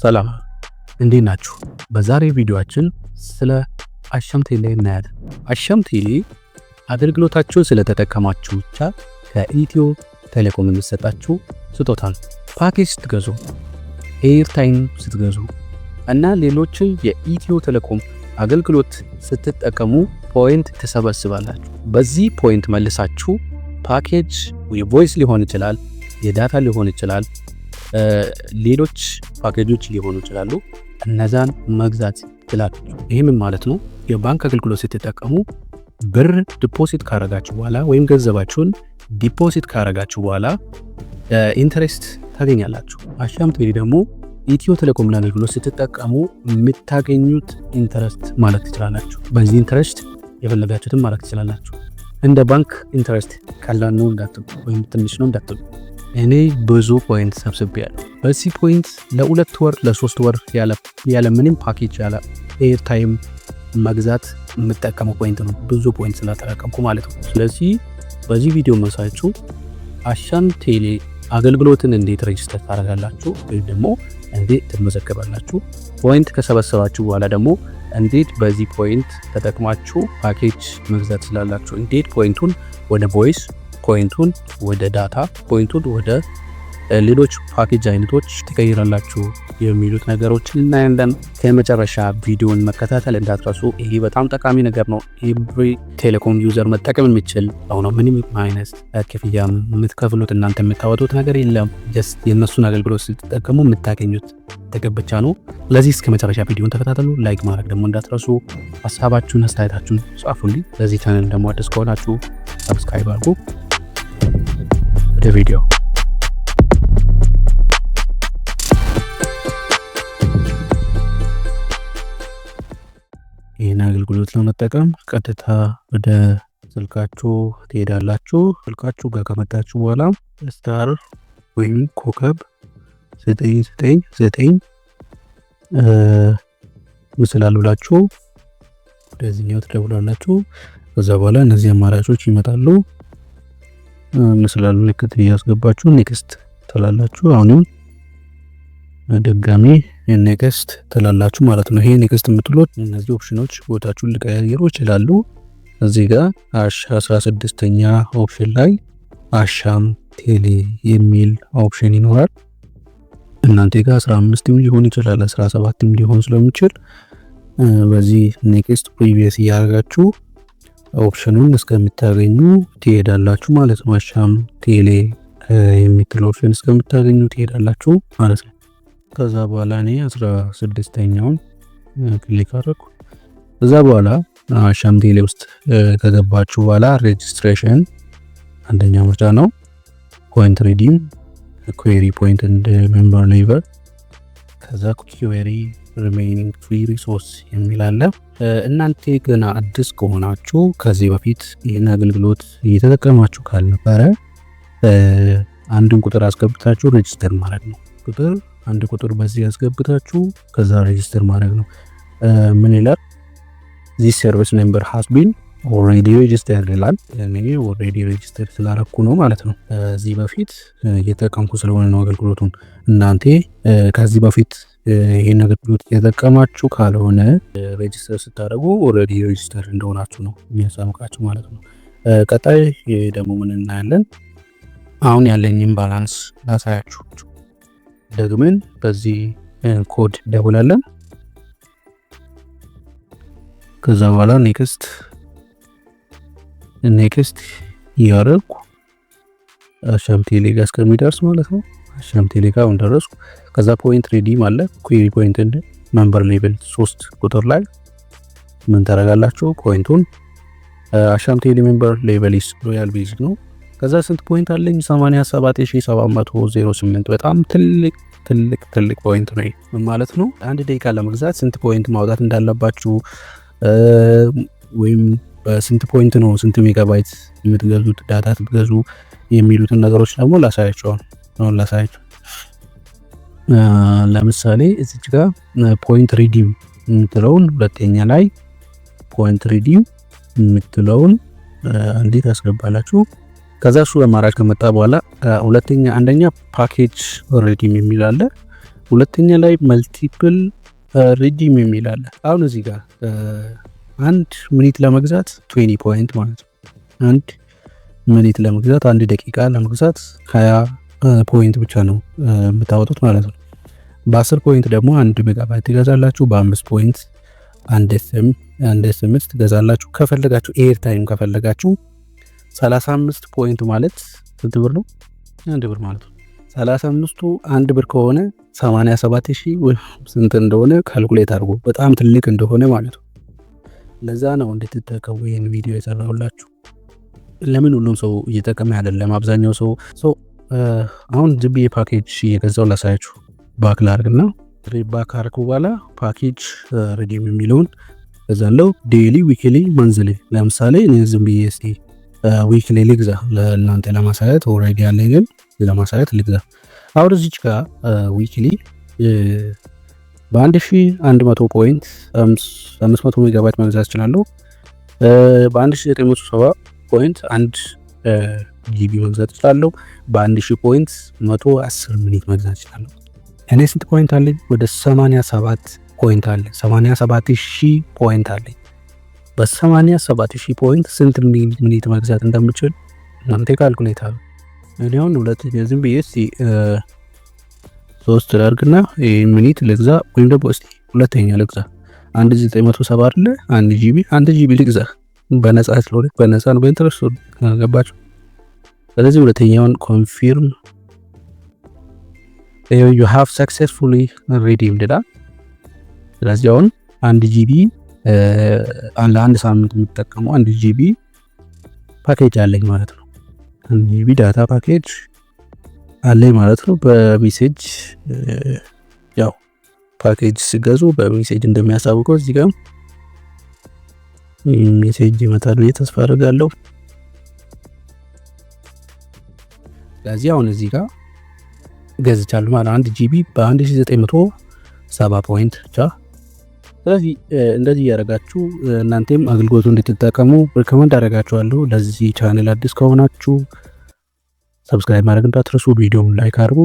ሰላም እንዴት ናችሁ? በዛሬ ቪዲዮአችን ስለ አሻም ቴሌ እናያለን። አሻም ቴሌ አገልግሎታቸውን ስለተጠቀማችሁ ብቻ ከኢትዮ ቴሌኮም የሚሰጣችሁ ስጦታ ነው። ፓኬጅ ስትገዙ፣ ኤርታይም ስትገዙ እና ሌሎች የኢትዮ ቴሌኮም አገልግሎት ስትጠቀሙ ፖይንት ትሰበስባላችሁ። በዚህ ፖይንት መልሳችሁ ፓኬጅ የቮይስ ሊሆን ይችላል፣ የዳታ ሊሆን ይችላል፣ ሌሎች ፓኬጆች ሊሆኑ ይችላሉ። እነዛን መግዛት ይችላል። ይሄ ምን ማለት ነው? የባንክ አገልግሎት ስትጠቀሙ ብር ዲፖዚት ካረጋችሁ በኋላ ወይም ገንዘባችሁን ዲፖዚት ካረጋችሁ በኋላ ኢንተረስት ታገኛላችሁ። አሻም ቴሌ ደግሞ ኢትዮ ቴሌኮም አገልግሎት ስትጠቀሙ የምታገኙት ኢንተረስት ማለት ትችላላችሁ። በዚህ ኢንተረስት የፈለጋችሁትን ማለት ትችላላችሁ። እንደ ባንክ ኢንተረስት ቀላል ነው እንዳትሉ ወይም ትንሽ ነው እንዳትሉ። እኔ ብዙ ፖይንት ሰብስቤያለሁ። በዚህ ፖይንት ለ2 ወር ለ3 ወር ያለ ምንም ፓኬጅ ያለ ኤርታይም መግዛት የምጠቀመው ፖይንት ነው። ብዙ ፖይንት ስላጠራቀምኩ ማለት ነው። ስለዚህ በዚህ ቪዲዮ መሳያችሁ አሻም ቴሌ አገልግሎትን እንዴት ሬጅስተር ታደርጋላችሁ ወይም ደግሞ እንዴት ትመዘገባላችሁ፣ ፖይንት ከሰበሰባችሁ በኋላ ደግሞ እንዴት በዚህ ፖይንት ተጠቅማችሁ ፓኬጅ መግዛት ስላላችሁ፣ እንዴት ፖይንቱን ወደ ቮይስ፣ ፖይንቱን ወደ ዳታ፣ ፖይንቱን ወደ ሌሎች ፓኬጅ አይነቶች ትቀይራላችሁ የሚሉት ነገሮችን እናያለን። ከመጨረሻ ቪዲዮን መከታተል እንዳትረሱ። ይሄ በጣም ጠቃሚ ነገር ነው። ኤቭሪ ቴሌኮም ዩዘር መጠቀም የሚችል ነው። ምንም አይነት ክፍያ የምትከፍሉት እናንተ የምታወጡት ነገር የለም። ጀስት የእነሱን አገልግሎት ስትጠቀሙ የምታገኙት ጥቅም ብቻ ነው። ስለዚህ እስከ መጨረሻ ቪዲዮን ተከታተሉ። ላይክ ማድረግ ደግሞ እንዳትረሱ። ሀሳባችሁን አስተያየታችሁን ጻፉልኝ። ለዚህ ቻናል ደግሞ አዲስ ከሆናችሁ ሰብስክራይብ አድርጉ። ወደ ቪዲዮ ይህን አገልግሎት ለመጠቀም ቀጥታ ወደ ስልካችሁ ትሄዳላችሁ። ስልካችሁ ጋር ከመጣችሁ በኋላ ስታር ወይም ኮከብ 999 ምስላል ብላችሁ ወደዚህኛው ትደውላላችሁ። ከዛ በኋላ እነዚህ አማራጮች ይመጣሉ። ምስላል ምልክት እያስገባችሁ ኔክስት ትላላችሁ። አሁንም ድጋሚ ኔክስት ትላላችሁ ማለት ነው። ይሄ ኔክስት የምትሉት እነዚህ ኦፕሽኖች ቦታችሁን ሊቀያየሩ ይችላሉ። እዚህ ጋር 16ኛ ኦፕሽን ላይ አሻም ቴሌ የሚል ኦፕሽን ይኖራል። እናንተ ጋር 15ም ሊሆን ይችላል 17ም ሊሆን ስለሚችል በዚህ ኔክስት ፕሪቪየስ እያደረጋችሁ ኦፕሽኑን እስከምታገኙ ትሄዳላችሁ ማለት ነው። አሻም ቴሌ የሚል ኦፕሽን እስከምታገኙ ትሄዳላችሁ ማለት ነው። ከዛ በኋላ እኔ 16ኛውን ክሊክ አደረኩ። ከዛ በኋላ አሻም ቴሌ ውስጥ ከገባችሁ በኋላ ሬጅስትሬሽን አንደኛ ምርጫ ነው። ፖይንት ሪዲም፣ ኩዌሪ ፖይንት እንደ ሜምበር ሌቨል፣ ከዛ ኩዌሪ ሪሜይኒንግ ፍሪ ሪሶርስ የሚል አለ። እናንተ ገና አዲስ ከሆናችሁ ከዚህ በፊት ይህን አገልግሎት እየተጠቀማችሁ ካልነበረ አንድን ቁጥር አስገብታችሁ ሬጅስተር ማድረግ ነው። አንድ ቁጥር በዚህ ያስገብታችሁ ከዛ ሬጅስተር ማድረግ ነው። ምን ይላል? this service number has been already registered ይላል። እኔ ኦልሬዲ ሬጅስተር ስላደረኩ ነው ማለት ነው። ከዚህ በፊት እየተጠቀምኩ ስለሆነ ነው አገልግሎቱን። እናንተ ከዚህ በፊት ይሄን አገልግሎት እየተጠቀማችሁ ካልሆነ ሬጅስተር ስታደርጉ ኦልሬዲ ሬጅስተር እንደሆናችሁ ነው የሚያሳውቃችሁ ማለት ነው። ቀጣይ ደግሞ ምን እናያለን? አሁን ያለኝን ባላንስ ላሳያችሁ። ደግመን በዚህ ኮድ ደውላለን። ከዛ በኋላ ኔክስት ያደረኩ አሻም ቴሌ ጋር እስከሚደርስ ማለት ነው። አሻም ቴሌ ጋር እንደደረስኩ ከዛ ፖይንት ሪዲም አለ። ኩዌሪ ፖይንት እንደ ሜምበር ሌቨል 3 ቁጥር ላይ ምን ታደርጋላችሁ? ፖይንቱን አሻም ቴሌ ሜምበር ሌቨል ኢስ ሮያል ቤዚክ ነው። ከዛ ስንት ፖይንት አለኝ? 87708 በጣም ትልቅ ፖይንት ነው ማለት ነው። አንድ ደቂቃ ለመግዛት ስንት ፖይንት ማውጣት እንዳለባችሁ ወይም በስንት ፖይንት ነው ስንት ሜጋባይት የምትገዙት ዳታ ትገዙ የሚሉትን ነገሮች ደግሞ ላሳያችሁ። ለምሳሌ እዚች ጋር ፖይንት ሪዲም የምትለውን ሁለተኛ ላይ ፖይንት ሪዲም የምትለውን እንዴት ያስገባላችሁ። ከዛ እሱ አማራጭ ከመጣ በኋላ ሁለተኛ አንደኛ ፓኬጅ ሪዲም የሚል አለ። ሁለተኛ ላይ መልቲፕል ሪዲም የሚል አለ። አሁን እዚህ ጋር አንድ ሚኒት ለመግዛት 20 ፖይንት ማለት ነው። አንድ ሚኒት ለመግዛት 1 ደቂቃ ለመግዛት 20 ፖይንት ብቻ ነው የምታወጡት ማለት ነው። በ10 ፖይንት ደግሞ 1 ሜጋባይት ትገዛላችሁ። በ5 ፖይንት አንድ ኤስኤምኤስ ትገዛላችሁ። ከፈለጋችሁ ኤር ታይም ከፈለጋችሁ 35 ፖይንት ማለት ስንት ብር ነው? 1 ብር ማለት ነው። 35ቱ 1 ብር ከሆነ 87,000 ወይ ስንት እንደሆነ ካልኩሌት አድርጎ በጣም ትልቅ እንደሆነ ማለት ነው። ለዛ ነው እንድትጠቀሙ ይህን ቪዲዮ የሰራሁላችሁ። ለምን ሁሉም ሰው እየጠቀመ አይደለም። አብዛኛው ሰው አሁን ዝም ብዬ ፓኬጅ እየገዛው ላሳያችሁ። ባክ ላርግና ባክ አርኩ በኋላ ፓኬጅ ሪዲም የሚለውን ገዛለው። ዴይሊ፣ ዊክሊ፣ መንዝሊ። ለምሳሌ እኔ ዝም ብዬ እስቲ ዊክሊ ልግዛ ለእናንተ ለማሳየት። ኦልሬዲ ያለኝ ግን ለማሳየት ልግዛ። አሁን እዚች ጋር ዊክሊ በ1100 ፖይንት 500 ሜጋባይት መግዛት እችላለሁ። በ1970 ፖይንት 1 ጂቢ መግዛት እችላለሁ። በ1000 ፖይንት 110 ሚኒት መግዛት እችላለሁ። እኔ ስንት ፖይንት አለኝ? ወደ 87 ፖይንት አለ። 87,000 ፖይንት አለኝ። በ87,000 ፖይንት ስንት ሚኒት መግዛት እንደምችል እናንተ ካልኩሌት አሉ። እኔ አሁን ዝም ብዬ እስቲ 3 ላድርግና ሚኒት ልግዛ፣ ወይም ደግሞ እስቲ ሁለተኛ ልግዛ። 1970 አይደለ? 1 ጂቢ ልግዛ። በነፃ ስለሆነ በነፃ ነው፣ በኢንተረስት ገባችሁ? ስለዚህ ሁለተኛውን ኮንፊርም you have successfully redeemed ይላል። ስለዚህ አሁን 1 ጂቢ ለአንድ ሳምንት የምጠቀመው 1 ጂቢ ፓኬጅ አለኝ ማለት ነው። 1 ጂቢ ዳታ ፓኬጅ አለኝ ማለት ነው። በሜሴጅ ያው ፓኬጅ ሲገዙ በሜሴጅ እንደሚያሳውቀው እዚህ ጋር ሜሴጅ ይመጣል ብዬ ተስፋ አደርጋለሁ። ስለዚህ አሁን እዚህ ጋር ገዝቻለሁ ማለት 1 ጂቢ በ1970 ፖይንት ብቻ። ስለዚህ እንደዚህ ያደረጋችሁ እናንተም አገልግሎቱ እንድትጠቀሙ ሪኮመንድ አደርጋችኋለሁ። ለዚህ ቻናል አዲስ ከሆናችሁ ሰብስክራይብ ማድረግ እንዳትረሱ፣ ቪዲዮውን ላይክ አድርጉ።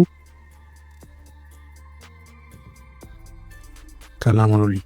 ሰላም ሁኑልኝ።